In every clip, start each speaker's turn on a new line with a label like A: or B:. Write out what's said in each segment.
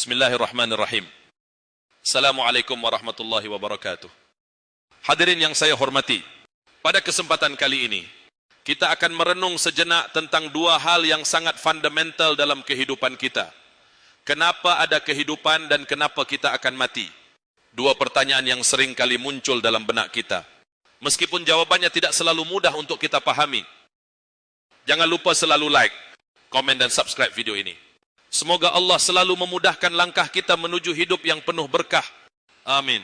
A: Bismillahirrahmanirrahim. Assalamualaikum warahmatullahi wabarakatuh. Hadirin yang saya hormati, pada kesempatan kali ini kita akan merenung sejenak tentang dua hal yang sangat fundamental dalam kehidupan kita. Kenapa ada kehidupan dan kenapa kita akan mati? Dua pertanyaan yang sering kali muncul dalam benak kita. Meskipun jawabannya tidak selalu mudah untuk kita pahami. Jangan lupa selalu like, komen dan subscribe video ini. Semoga Allah selalu memudahkan langkah kita menuju hidup yang penuh berkah. Amin.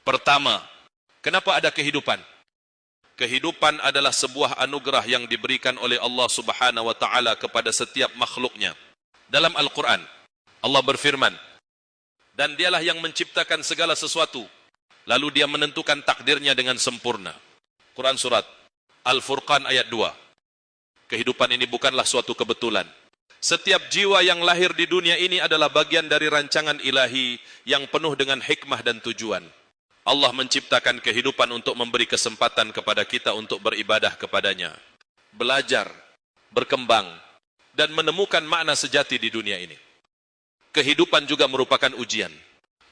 A: Pertama, kenapa ada kehidupan? Kehidupan adalah sebuah anugerah yang diberikan oleh Allah Subhanahu wa taala kepada setiap makhluknya. Dalam Al-Quran, Allah berfirman, dan dialah yang menciptakan segala sesuatu, lalu dia menentukan takdirnya dengan sempurna. Quran Surat Al-Furqan ayat 2. Kehidupan ini bukanlah suatu kebetulan. Setiap jiwa yang lahir di dunia ini adalah bagian dari rancangan ilahi yang penuh dengan hikmah dan tujuan. Allah menciptakan kehidupan untuk memberi kesempatan kepada kita untuk beribadah kepadanya, belajar, berkembang, dan menemukan makna sejati di dunia ini. Kehidupan juga merupakan ujian.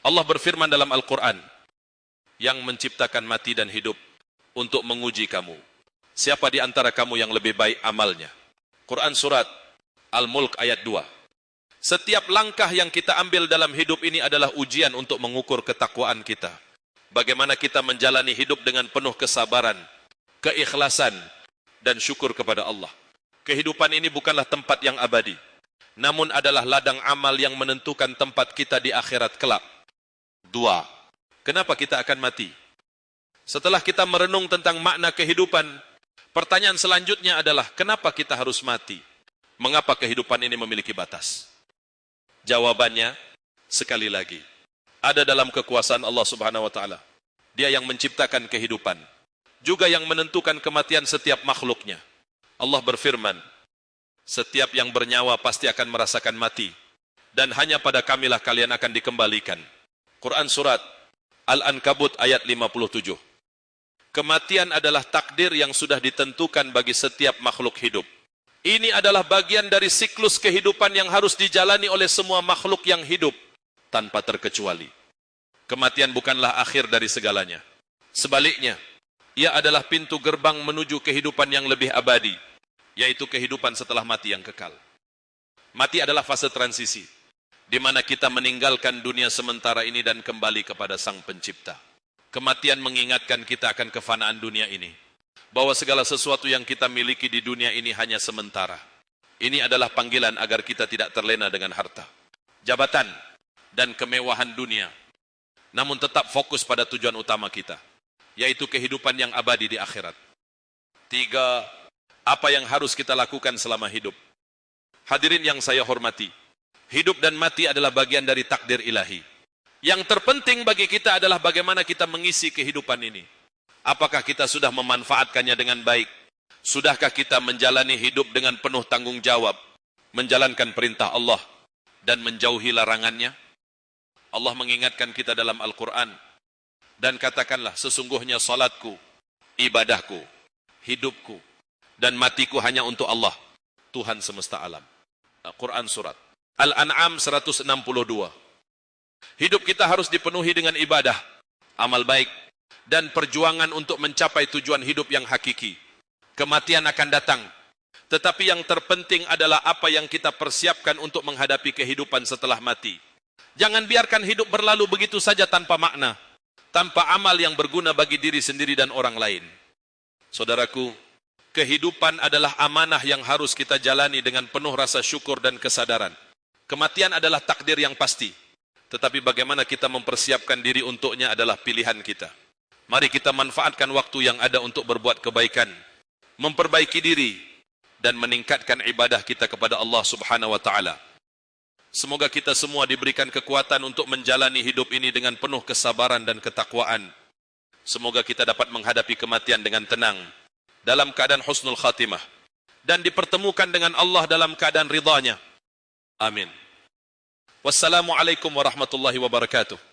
A: Allah berfirman dalam Al-Quran, yang menciptakan mati dan hidup untuk menguji kamu. Siapa di antara kamu yang lebih baik amalnya? Quran Surat Al-Mulk ayat 2. Setiap langkah yang kita ambil dalam hidup ini adalah ujian untuk mengukur ketakwaan kita. Bagaimana kita menjalani hidup dengan penuh kesabaran, keikhlasan, dan syukur kepada Allah. Kehidupan ini bukanlah tempat yang abadi, namun adalah ladang amal yang menentukan tempat kita di akhirat kelak. 2. Kenapa kita akan mati? Setelah kita merenung tentang makna kehidupan, pertanyaan selanjutnya adalah, kenapa kita harus mati? Mengapa kehidupan ini memiliki batas? Jawabannya, sekali lagi, ada dalam kekuasaan Allah Subhanahu wa taala. Dia yang menciptakan kehidupan, juga yang menentukan kematian setiap makhluknya. Allah berfirman, setiap yang bernyawa pasti akan merasakan mati, dan hanya pada kamilah kalian akan dikembalikan. Quran Surat Al-Ankabut ayat 57. Kematian adalah takdir yang sudah ditentukan bagi setiap makhluk hidup. Ini adalah bagian dari siklus kehidupan yang harus dijalani oleh semua makhluk yang hidup, tanpa terkecuali. Kematian bukanlah akhir dari segalanya. Sebaliknya, ia adalah pintu gerbang menuju kehidupan yang lebih abadi, yaitu kehidupan setelah mati yang kekal. Mati adalah fase transisi, di mana kita meninggalkan dunia sementara ini dan kembali kepada Sang Pencipta. Kematian mengingatkan kita akan kefanaan dunia ini, bahwa segala sesuatu yang kita miliki di dunia ini hanya sementara. Ini adalah panggilan agar kita tidak terlena dengan harta, jabatan, dan kemewahan dunia, namun tetap fokus pada tujuan utama kita, yaitu kehidupan yang abadi di akhirat. 3. Apa yang harus kita lakukan selama hidup? Hadirin yang saya hormati, hidup dan mati adalah bagian dari takdir ilahi. Yang terpenting bagi kita adalah bagaimana kita mengisi kehidupan ini. Apakah kita sudah memanfaatkannya dengan baik? Sudahkah kita menjalani hidup dengan penuh tanggung jawab, menjalankan perintah Allah dan menjauhi larangannya? Allah mengingatkan kita dalam Al-Quran, dan katakanlah, sesungguhnya salatku, ibadahku, hidupku, dan matiku hanya untuk Allah, Tuhan semesta alam. Quran Surat Al-An'am 162. Hidup kita harus dipenuhi dengan ibadah, amal baik, dan perjuangan untuk mencapai tujuan hidup yang hakiki. Kematian akan datang, tetapi yang terpenting adalah apa yang kita persiapkan untuk menghadapi kehidupan setelah mati. Jangan biarkan hidup berlalu begitu saja tanpa makna, tanpa amal yang berguna bagi diri sendiri dan orang lain. Saudaraku, kehidupan adalah amanah yang harus kita jalani dengan penuh rasa syukur dan kesadaran. Kematian adalah takdir yang pasti, tetapi bagaimana kita mempersiapkan diri untuknya adalah pilihan kita. Mari kita manfaatkan waktu yang ada untuk berbuat kebaikan, memperbaiki diri, dan meningkatkan ibadah kita kepada Allah Subhanahu wa taala. Semoga kita semua diberikan kekuatan untuk menjalani hidup ini dengan penuh kesabaran dan ketakwaan. Semoga kita dapat menghadapi kematian dengan tenang, dalam keadaan husnul khatimah, dan dipertemukan dengan Allah dalam keadaan ridhanya. Amin. Wassalamualaikum warahmatullahi wabarakatuh.